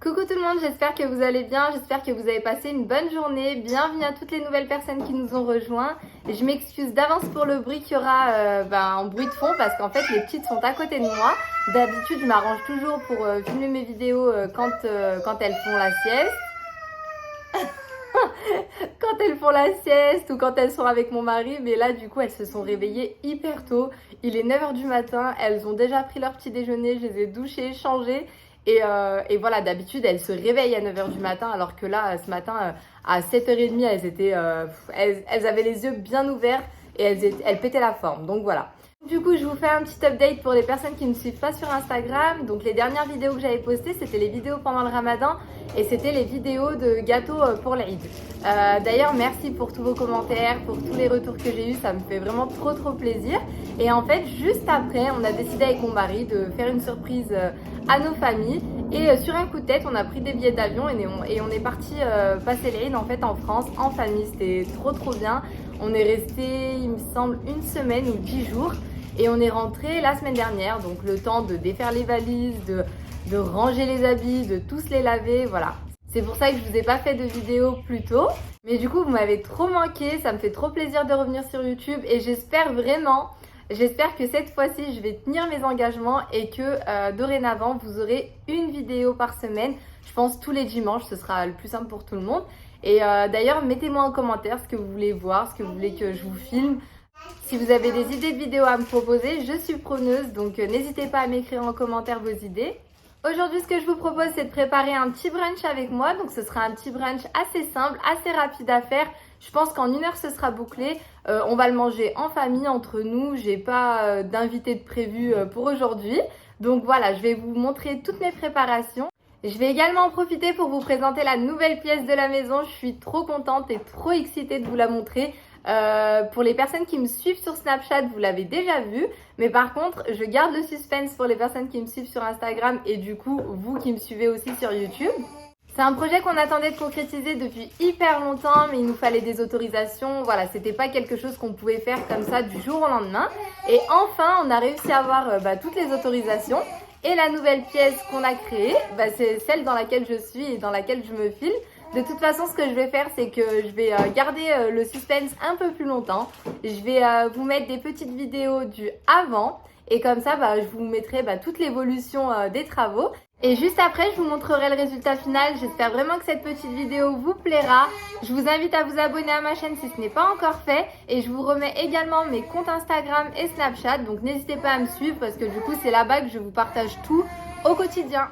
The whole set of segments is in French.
Coucou tout le monde, j'espère que vous allez bien, j'espère que vous avez passé une bonne journée. Bienvenue à toutes les nouvelles personnes qui nous ont rejoints. Je m'excuse d'avance pour le bruit qu'il y aura en bruit de fond parce qu'en fait les petites sont à côté de moi. D'habitude je m'arrange toujours pour filmer mes vidéos quand elles font la sieste. Quand elles font la sieste ou quand elles sont avec mon mari, mais là du coup elles se sont réveillées hyper tôt. Il est 9h du matin, elles ont déjà pris leur petit déjeuner, je les ai douchées, changées. Et voilà, d'habitude elles se réveillent à 9h du matin alors que là ce matin à 7h30 elles avaient les yeux bien ouverts et elles pétaient la forme, donc voilà. Du coup je vous fais un petit update pour les personnes qui ne me suivent pas sur Instagram. Donc les dernières vidéos que j'avais postées c'était les vidéos pendant le ramadan et c'était les vidéos de gâteaux pour l'Aïd. D'ailleurs merci pour tous vos commentaires, pour tous les retours que j'ai eu, ça me fait vraiment trop plaisir. Et en fait juste après on a décidé avec mon mari de faire une surprise à nos familles et sur un coup de tête on a pris des billets d'avion et on est parti passer l'Aïd en fait en France en famille. C'était trop bien. On est resté il me semble une semaine ou 10 jours. Et on est rentré la semaine dernière, donc le temps de défaire les valises, de ranger les habits, de tous les laver, voilà. C'est pour ça que je vous ai pas fait de vidéo plus tôt. Mais du coup, vous m'avez trop manqué, ça me fait trop plaisir de revenir sur YouTube et j'espère que cette fois-ci, je vais tenir mes engagements et que dorénavant, vous aurez une vidéo par semaine. Je pense tous les dimanches, ce sera le plus simple pour tout le monde. Et d'ailleurs, mettez-moi en commentaire ce que vous voulez voir, ce que vous voulez que je vous filme. Si vous avez des idées de vidéos à me proposer, je suis preneuse, donc n'hésitez pas à m'écrire en commentaire vos idées. Aujourd'hui, ce que je vous propose, c'est de préparer un petit brunch avec moi. Donc ce sera un petit brunch assez simple, assez rapide à faire. Je pense qu'en 1 heure, ce sera bouclé. On va le manger en famille, entre nous. J'ai pas d'invité de prévu pour aujourd'hui. Donc voilà, je vais vous montrer toutes mes préparations. Je vais également en profiter pour vous présenter la nouvelle pièce de la maison. Je suis trop contente et trop excitée de vous la montrer. Pour les personnes qui me suivent sur Snapchat, vous l'avez déjà vu, mais par contre je garde le suspense pour les personnes qui me suivent sur Instagram et du coup vous qui me suivez aussi sur YouTube. C'est un projet qu'on attendait de concrétiser depuis hyper longtemps, mais il nous fallait des autorisations. Voilà, c'était pas quelque chose qu'on pouvait faire comme ça du jour au lendemain. Et enfin on a réussi à avoir toutes les autorisations. Et la nouvelle pièce qu'on a créée, c'est celle dans laquelle je suis et dans laquelle je me filme. De toute façon, ce que je vais faire, c'est que je vais garder le suspense un peu plus longtemps. Je vais vous mettre des petites vidéos du avant. Et comme ça, je vous mettrai toute l'évolution des travaux. Et juste après, je vous montrerai le résultat final. J'espère vraiment que cette petite vidéo vous plaira. Je vous invite à vous abonner à ma chaîne si ce n'est pas encore fait. Et je vous remets également mes comptes Instagram et Snapchat. Donc n'hésitez pas à me suivre parce que du coup, c'est là-bas que je vous partage tout au quotidien.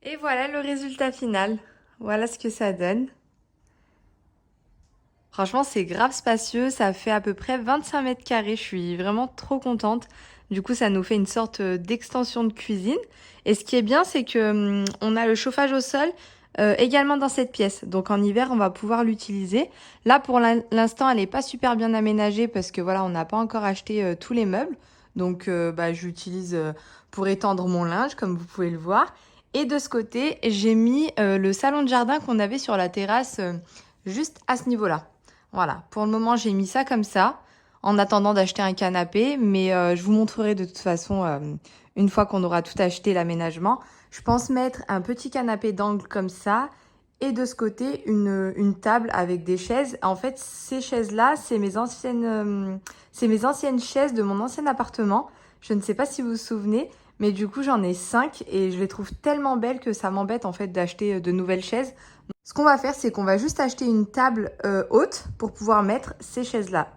Et voilà le résultat final. Voilà ce que ça donne. Franchement, c'est grave spacieux. Ça fait à peu près 25 mètres carrés. Je suis vraiment trop contente. Du coup, ça nous fait une sorte d'extension de cuisine. Et ce qui est bien, c'est que on a le chauffage au sol également dans cette pièce. Donc en hiver, on va pouvoir l'utiliser. Là, pour l'instant, elle n'est pas super bien aménagée parce que voilà, on n'a pas encore acheté tous les meubles. Donc je l'utilise pour étendre mon linge, comme vous pouvez le voir. Et de ce côté, j'ai mis le salon de jardin qu'on avait sur la terrasse juste à ce niveau-là. Voilà, pour le moment, j'ai mis ça comme ça, en attendant d'acheter un canapé. Mais je vous montrerai de toute façon, une fois qu'on aura tout acheté, l'aménagement. Je pense mettre un petit canapé d'angle comme ça. Et de ce côté, une table avec des chaises. En fait, ces chaises-là, c'est mes anciennes chaises de mon ancien appartement. Je ne sais pas si vous vous souvenez. Mais du coup, j'en ai 5 et je les trouve tellement belles que ça m'embête en fait d'acheter de nouvelles chaises. Ce qu'on va faire, c'est qu'on va juste acheter une table haute pour pouvoir mettre ces chaises-là.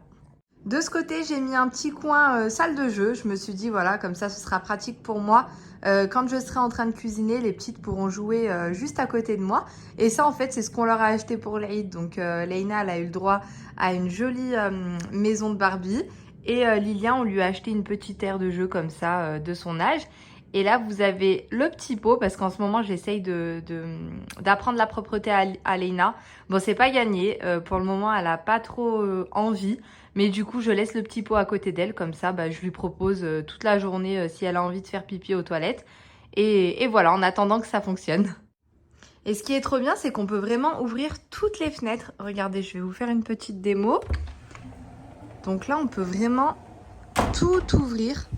De ce côté, j'ai mis un petit coin salle de jeu. Je me suis dit, voilà, comme ça, ce sera pratique pour moi. Quand je serai en train de cuisiner, les petites pourront jouer juste à côté de moi. Et ça, en fait, c'est ce qu'on leur a acheté pour l'Aïd. Donc, Leïna, elle a eu le droit à une jolie maison de Barbie. Et Lilian, on lui a acheté une petite aire de jeu comme ça, de son âge. Et là, vous avez le petit pot, parce qu'en ce moment, j'essaye d'apprendre la propreté à Leïna. Bon, c'est pas gagné. Pour le moment, elle n'a pas trop envie. Mais du coup, je laisse le petit pot à côté d'elle. Comme ça, bah, je lui propose toute la journée si elle a envie de faire pipi aux toilettes. Et voilà, en attendant que ça fonctionne. Et ce qui est trop bien, c'est qu'on peut vraiment ouvrir toutes les fenêtres. Regardez, je vais vous faire une petite démo. Donc là, on peut vraiment tout ouvrir.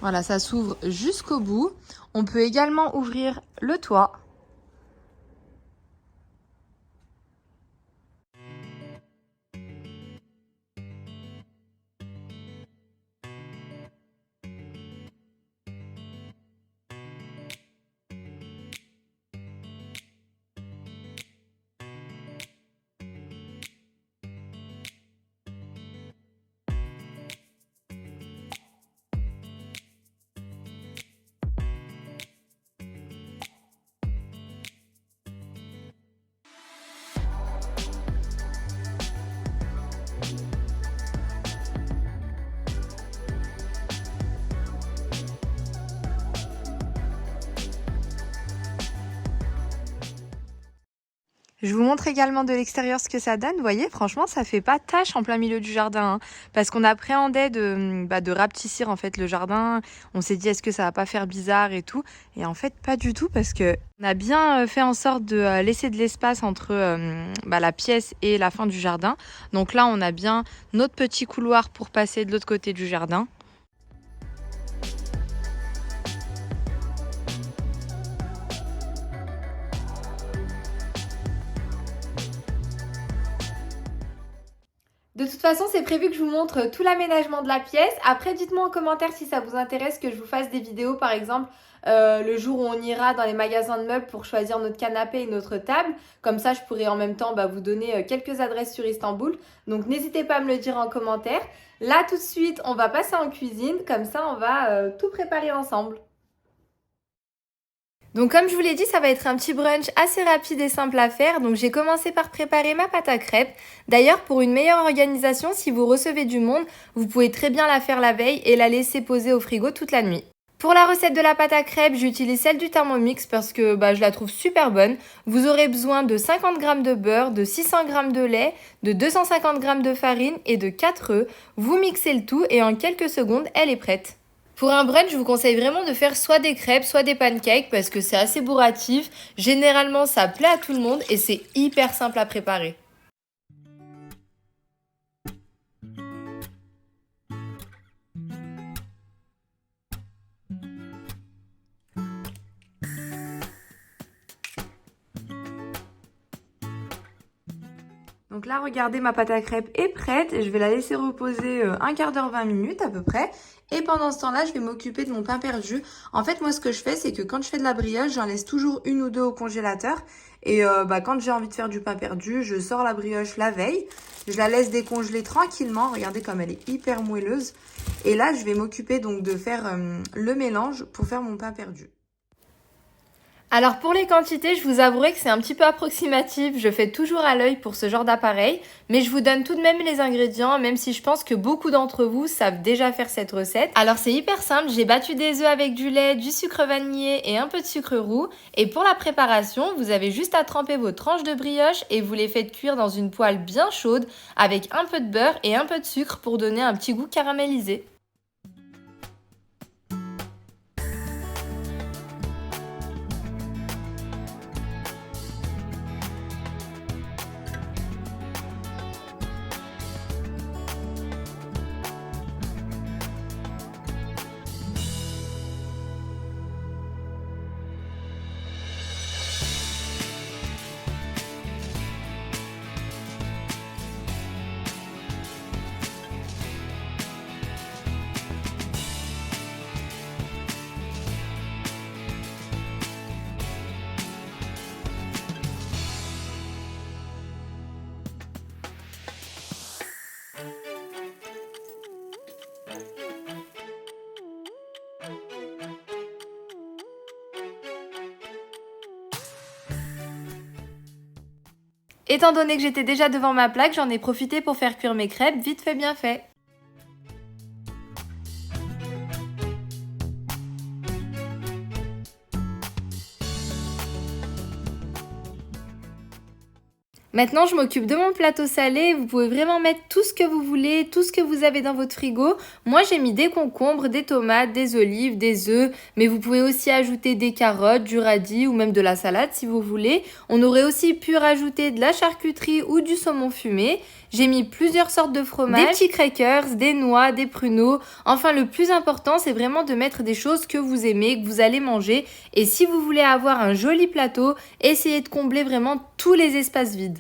Voilà, ça s'ouvre jusqu'au bout. On peut également ouvrir le toit. Je vous montre également de l'extérieur ce que ça donne. Vous voyez, franchement, ça fait pas tache en plein milieu du jardin, hein, parce qu'on appréhendait de rapetissir en fait le jardin. On s'est dit, est-ce que ça va pas faire bizarre et tout. Et en fait, pas du tout, parce que on a bien fait en sorte de laisser de l'espace entre la pièce et la fin du jardin. Donc là, on a bien notre petit couloir pour passer de l'autre côté du jardin. De toute façon, c'est prévu que je vous montre tout l'aménagement de la pièce. Après, dites-moi en commentaire si ça vous intéresse que je vous fasse des vidéos, par exemple, le jour où on ira dans les magasins de meubles pour choisir notre canapé et notre table. Comme ça, je pourrai en même temps vous donner quelques adresses sur Istanbul. Donc, n'hésitez pas à me le dire en commentaire. Là, tout de suite, on va passer en cuisine. Comme ça, on va tout préparer ensemble. Donc comme je vous l'ai dit, ça va être un petit brunch assez rapide et simple à faire. Donc j'ai commencé par préparer ma pâte à crêpes. D'ailleurs, pour une meilleure organisation, si vous recevez du monde, vous pouvez très bien la faire la veille et la laisser poser au frigo toute la nuit. Pour la recette de la pâte à crêpes, j'utilise celle du Thermomix parce que je la trouve super bonne. Vous aurez besoin de 50 g de beurre, de 600 g de lait, de 250 g de farine et de 4 œufs. Vous mixez le tout et en quelques secondes, elle est prête. Pour un brunch, je vous conseille vraiment de faire soit des crêpes, soit des pancakes parce que c'est assez bourratif. Généralement, ça plaît à tout le monde et c'est hyper simple à préparer. Donc là, regardez, ma pâte à crêpes est prête et je vais la laisser reposer un quart d'heure, 20 minutes à peu près. Et pendant ce temps-là, je vais m'occuper de mon pain perdu. En fait, moi, ce que je fais, c'est que quand je fais de la brioche, j'en laisse toujours une ou deux au congélateur. Et quand j'ai envie de faire du pain perdu, je sors la brioche la veille. Je la laisse décongeler tranquillement. Regardez comme elle est hyper moelleuse. Et là, je vais m'occuper donc de faire le mélange pour faire mon pain perdu. Alors pour les quantités, je vous avouerai que c'est un petit peu approximatif, je fais toujours à l'œil pour ce genre d'appareil, mais je vous donne tout de même les ingrédients, même si je pense que beaucoup d'entre vous savent déjà faire cette recette. Alors c'est hyper simple, j'ai battu des œufs avec du lait, du sucre vanillé et un peu de sucre roux. Et pour la préparation, vous avez juste à tremper vos tranches de brioche et vous les faites cuire dans une poêle bien chaude avec un peu de beurre et un peu de sucre pour donner un petit goût caramélisé. Étant donné que j'étais déjà devant ma plaque, j'en ai profité pour faire cuire mes crêpes, vite fait bien fait. Maintenant, je m'occupe de mon plateau salé. Vous pouvez vraiment mettre tout ce que vous voulez, tout ce que vous avez dans votre frigo. Moi, j'ai mis des concombres, des tomates, des olives, des œufs, mais vous pouvez aussi ajouter des carottes, du radis ou même de la salade si vous voulez. On aurait aussi pu rajouter de la charcuterie ou du saumon fumé. J'ai mis plusieurs sortes de fromages, des petits crackers, des noix, des pruneaux. Enfin, le plus important, c'est vraiment de mettre des choses que vous aimez, que vous allez manger. Et si vous voulez avoir un joli plateau, essayez de combler vraiment tous les espaces vides.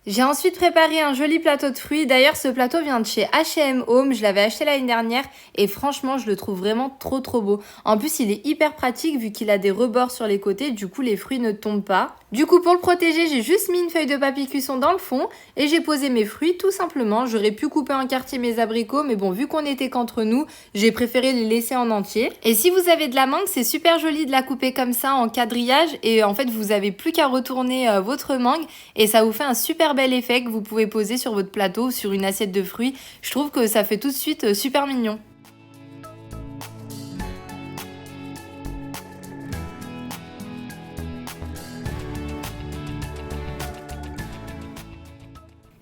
J'ai ensuite préparé un joli plateau de fruits. D'ailleurs, ce plateau vient de chez H&M Home. Je l'avais acheté l'année dernière et franchement, je le trouve vraiment trop beau. En plus, il est hyper pratique vu qu'il a des rebords sur les côtés. Du coup, les fruits ne tombent pas. Du coup, pour le protéger, j'ai juste mis une feuille de papier cuisson dans le fond et j'ai posé mes fruits tout simplement. J'aurais pu couper en quartier mes abricots, mais bon, vu qu'on était qu'entre nous, j'ai préféré les laisser en entier. Et si vous avez de la mangue, c'est super joli de la couper comme ça en quadrillage et en fait, vous avez plus qu'à retourner votre mangue et ça vous fait un super bel effet que vous pouvez poser sur votre plateau, sur une assiette de fruits. Je trouve que ça fait tout de suite super mignon.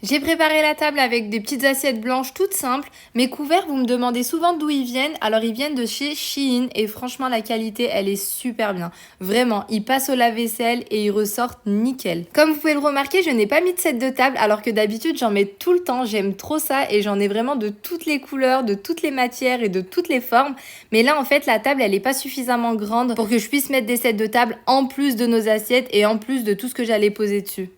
J'ai préparé la table avec des petites assiettes blanches toutes simples. Mes couverts, vous me demandez souvent d'où ils viennent. Alors ils viennent de chez Shein et franchement la qualité elle est super bien. Vraiment, ils passent au lave-vaisselle et ils ressortent nickel. Comme vous pouvez le remarquer, je n'ai pas mis de set de table alors que d'habitude j'en mets tout le temps. J'aime trop ça et j'en ai vraiment de toutes les couleurs, de toutes les matières et de toutes les formes. Mais là en fait la table elle est pas suffisamment grande pour que je puisse mettre des sets de table en plus de nos assiettes et en plus de tout ce que j'allais poser dessus.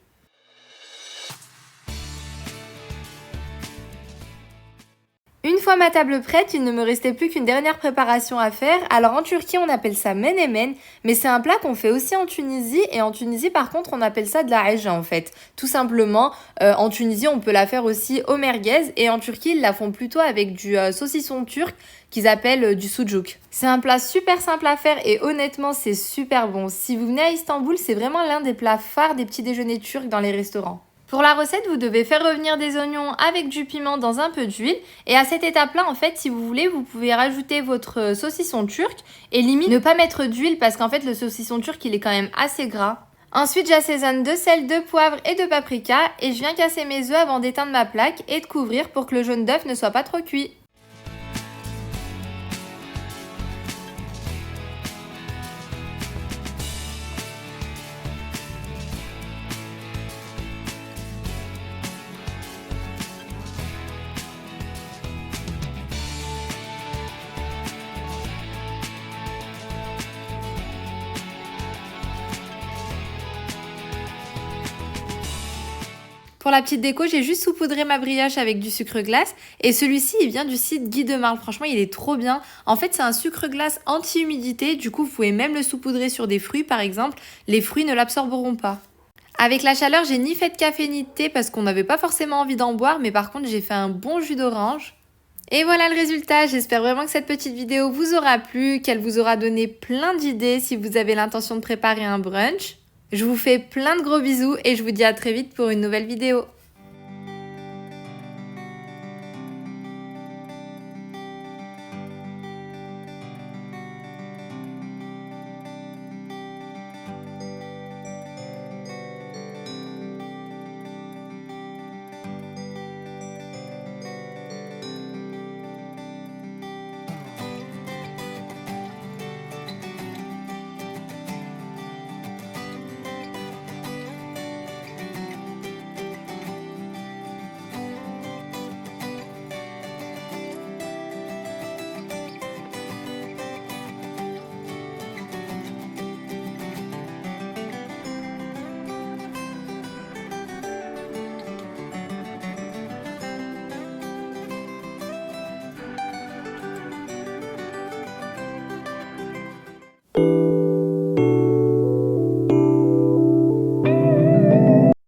Une fois ma table prête, il ne me restait plus qu'une dernière préparation à faire. Alors en Turquie, on appelle ça menemen, mais c'est un plat qu'on fait aussi en Tunisie. Et en Tunisie, par contre, on appelle ça de la haja en fait. Tout simplement, en Tunisie, on peut la faire aussi au merguez. Et en Turquie, ils la font plutôt avec du saucisson turc qu'ils appellent du sucuk. C'est un plat super simple à faire et honnêtement, c'est super bon. Si vous venez à Istanbul, c'est vraiment l'un des plats phares des petits déjeuners turcs dans les restaurants. Pour la recette, vous devez faire revenir des oignons avec du piment dans un peu d'huile. Et à cette étape-là, en fait, si vous voulez, vous pouvez rajouter votre saucisson turc et limite ne pas mettre d'huile parce qu'en fait, le saucisson turc, il est quand même assez gras. Ensuite, j'assaisonne de sel, de poivre et de paprika et je viens casser mes œufs avant d'éteindre ma plaque et de couvrir pour que le jaune d'œuf ne soit pas trop cuit. Pour la petite déco, j'ai juste saupoudré ma brioche avec du sucre glace. Et celui-ci, il vient du site Guy de Marle. Franchement, il est trop bien. En fait, c'est un sucre glace anti-humidité. Du coup, vous pouvez même le saupoudrer sur des fruits, par exemple. Les fruits ne l'absorberont pas. Avec la chaleur, j'ai ni fait de café ni de thé parce qu'on n'avait pas forcément envie d'en boire. Mais par contre, j'ai fait un bon jus d'orange. Et voilà le résultat. J'espère vraiment que cette petite vidéo vous aura plu, qu'elle vous aura donné plein d'idées si vous avez l'intention de préparer un brunch. Je vous fais plein de gros bisous et je vous dis à très vite pour une nouvelle vidéo.